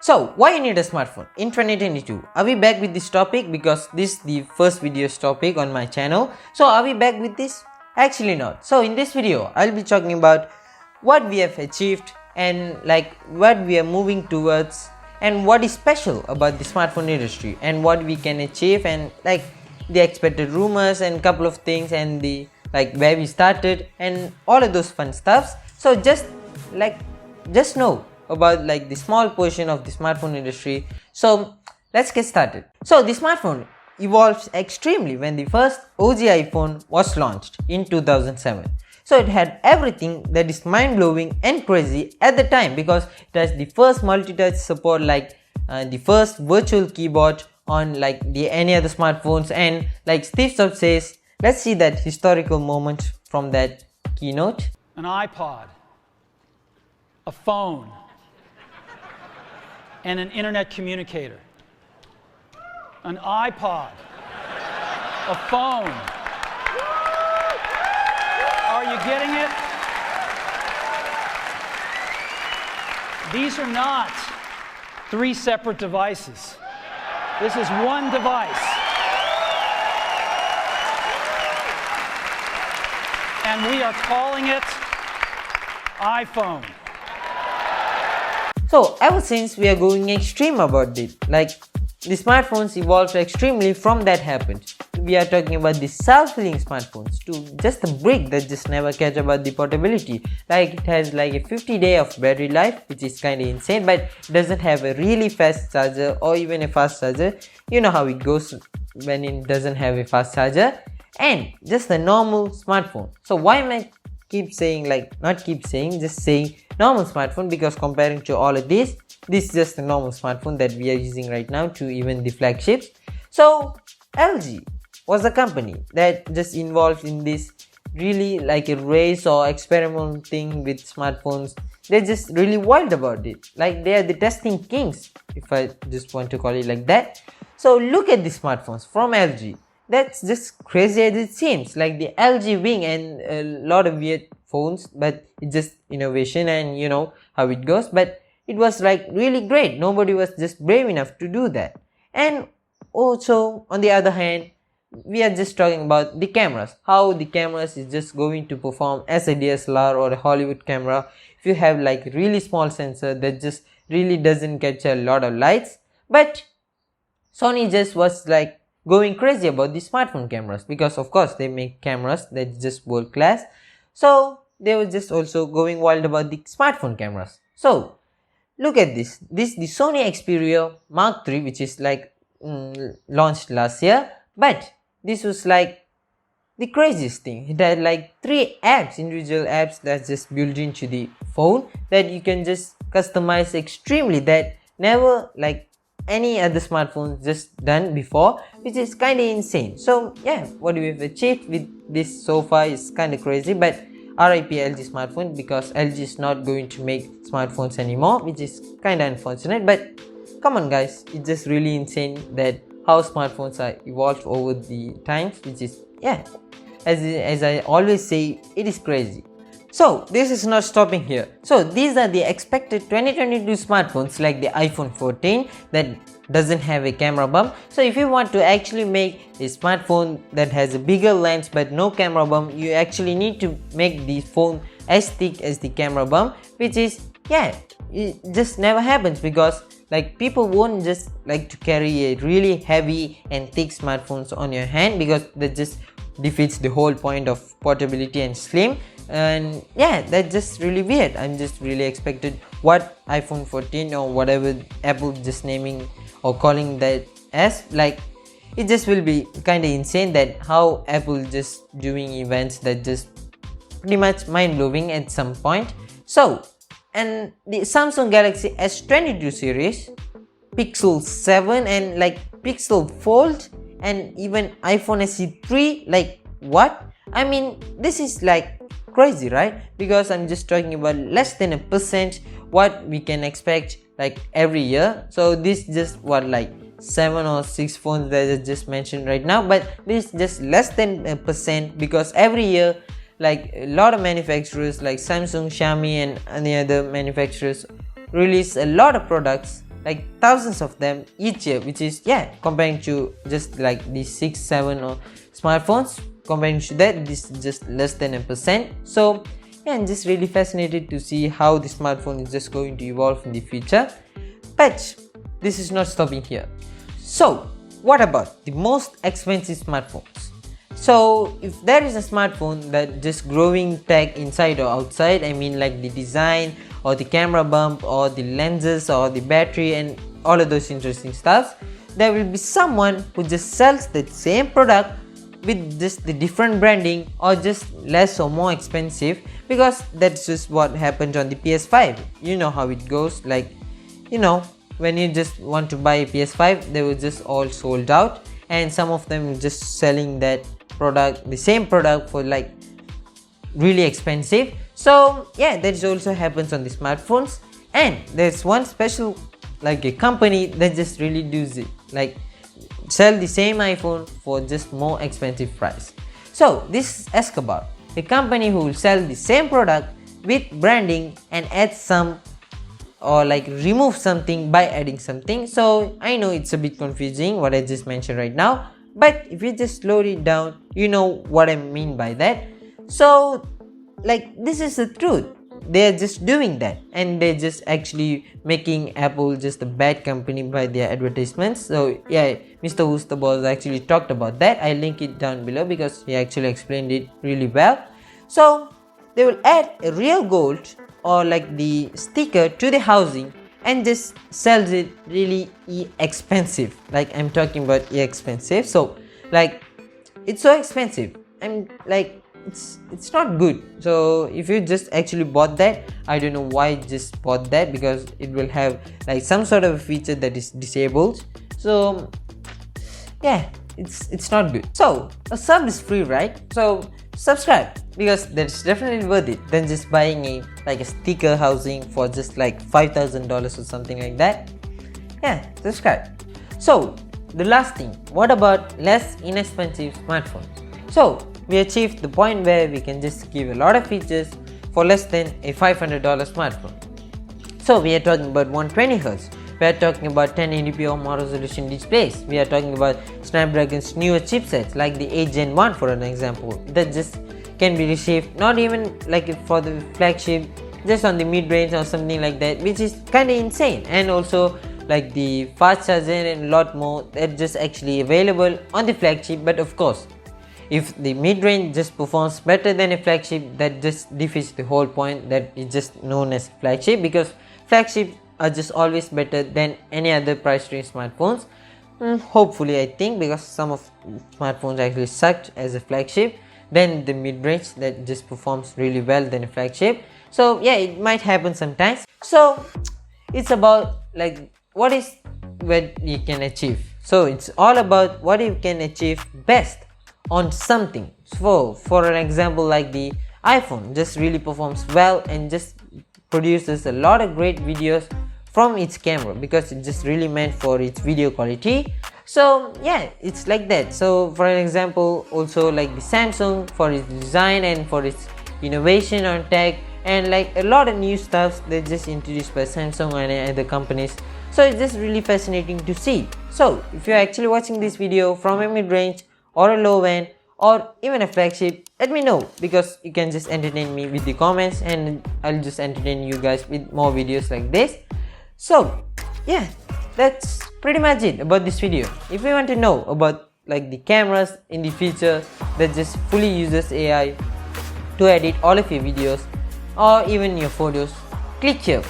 So, why you need a smartphone in 2022? Are we back with this topic? Because this is the first video's topic on my channel. So, are we back with this? Actually not. So, in this video, I'll be talking about what we have achieved and what we are moving towards and what is special about the smartphone industry and what we can achieve and the expected rumors and couple of things and the where we started and all of those fun stuffs. So just know about the small portion of the smartphone industry. So let's get started. So the smartphone evolved extremely when the first OG iPhone was launched in 2007. So it had everything that is mind-blowing and crazy at the time because it has the first multi-touch support, the first virtual keyboard on any other smartphones, and Steve Jobs says, let's see that historical moment from that keynote. An iPod, a phone, and an internet communicator. An iPod, a phone. Are you getting it? These are not three separate devices. This is one device. And we are calling it iPhone. So ever since we are going extreme about it, the smartphones evolved extremely from that happened. We are talking about the self-healing smartphones to just a brick that just never catch about the portability. It has a 50 day of battery life, which is kind of insane, but it doesn't have a really fast charger or even a fast charger. You know how it goes when it doesn't have a fast charger. And just a normal smartphone. So why am I just saying normal smartphone, because comparing to all of this is just a normal smartphone that we are using right now to even the flagships. So LG was a company that just involved in this really a race or experimental thing with smartphones. They're just really wild about it. They are the testing kings, if I just want to call it like that. So look at the smartphones from LG. That's just crazy as it seems. The LG Wing and a lot of weird phones, but it's just innovation and you know how it goes. But it was really great. Nobody was just brave enough to do that. And also on the other hand, we are just talking about the cameras. How the cameras is just going to perform as a DSLR or a Hollywood camera. If you have really small sensor that just really doesn't catch a lot of lights. But Sony just was going crazy about the smartphone cameras because of course they make cameras that's just world class. So they were just also going wild about the smartphone cameras. So look at this. This is the Sony Xperia Mark III, which is launched last year. But this was the craziest thing. It had 3 apps, individual apps that's just built into the phone that you can just customize extremely, that never any other smartphones just done before, which is kind of insane. So yeah, what we've achieved with this so far is kind of crazy, but RIP LG smartphone, because LG is not going to make smartphones anymore, which is kind of unfortunate. But come on guys, it's just really insane that how smartphones are evolved over the times, which is, yeah, as I always say, it is crazy. So this is not stopping here. So these are the expected 2022 smartphones, like the iPhone 14 that doesn't have a camera bump. So if you want to actually make a smartphone that has a bigger lens but no camera bump, you actually need to make the phone as thick as the camera bump, which is, yeah, it just never happens because people won't just to carry a really heavy and thick smartphones on your hand, because that just defeats the whole point of portability and slim. And yeah, that's just really weird. I'm just really expected what iPhone 14 or whatever Apple just naming or calling that as, it just will be kind of insane that how Apple just doing events that just pretty much mind-blowing at some point. So, and the Samsung Galaxy S22 series, Pixel 7 and Pixel Fold, and even iPhone SE 3, what? I mean, this is crazy, right? Because I'm just talking about less than a percent what we can expect every year. So this just what 7 or 6 phones that I just mentioned right now, but this is just less than a percent, because every year a lot of manufacturers like Samsung, Xiaomi and any other manufacturers release a lot of products like thousands of them each year, which is, yeah, comparing to just like the 6-7 or smartphones, comparing to that, this is just less than a percent. So yeah, I'm just really fascinated to see how the smartphone is just going to evolve in the future. But this is not stopping here. So what about the most expensive smartphones? So if there is a smartphone that just growing tech inside or outside, I mean like the design or the camera bump or the lenses or the battery and all of those interesting stuff, there will be someone who just sells the same product with just the different branding or just less or more expensive, because that's just what happened on the PS5. You know how it goes, like, you know, when you just want to buy a PS5, they were just all sold out, and some of them were just selling that product, the same product, for like really expensive. So yeah, that also happens on the smartphones. And there's one special, like a company that just really does it, like sell the same iPhone for just more expensive price. So this is Escobar, a company who will sell the same product with branding and add some or like remove something by adding something. So I know it's a bit confusing what I just mentioned right now, but if you just slow it down, you know what I mean by that. So like, this is the truth. They're just doing that, and they're just actually making Apple just a bad company by their advertisements. So yeah, Mr. Woosterboss actually talked about that. I link it down below because he actually explained it really well. So they will add a real gold or like the sticker to the housing and just sells it really expensive. Like, I'm talking about expensive. So like, it's so expensive. I'm like, it's not good. So if you just actually bought that, I don't know why you just bought that, because it will have like some sort of a feature that is disabled. So yeah, it's not good. So a sub is free, right? So subscribe, because that's definitely worth it than just buying a sticker housing for just like $5,000 or something like that. Yeah, subscribe. So the last thing, what about less inexpensive smartphones? So we achieved the point where we can just give a lot of features for less than a $500 smartphone. So we are talking about 120Hz, we are talking about 1080p or more resolution displays, we are talking about Snapdragon's newer chipsets like the 8 Gen 1 for an example, that just can be received not even like for the flagship, just on the mid-range or something like that, which is kind of insane. And also like the fast charger and a lot more that just actually available on the flagship. But of course, if the mid-range just performs better than a flagship, that just defeats the whole point that is just known as flagship, because flagships are just always better than any other price range smartphones. Hopefully, I think, because some of smartphones actually sucked as a flagship, then the mid-range that just performs really well than a flagship. So yeah, it might happen sometimes. So it's about like what you can achieve. So it's all about what you can achieve best on something. So for an example, like the iPhone just really performs well and just produces a lot of great videos from its camera, because it's just really meant for its video quality. So yeah, it's like that. So for an example, also like the Samsung for its design and for its innovation on tech, and like a lot of new stuff that just introduced by Samsung and other companies. So it's just really fascinating to see. So if you're actually watching this video from a mid-range or a low end or even a flagship, let me know, because you can just entertain me with the comments and I'll just entertain you guys with more videos like this. So yeah, that's pretty much it about this video. If you want to know about like the cameras in the future that just fully uses AI to edit all of your videos or even your photos, click here.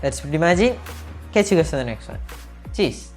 That's pretty much it. Catch you guys in the next one. Cheers.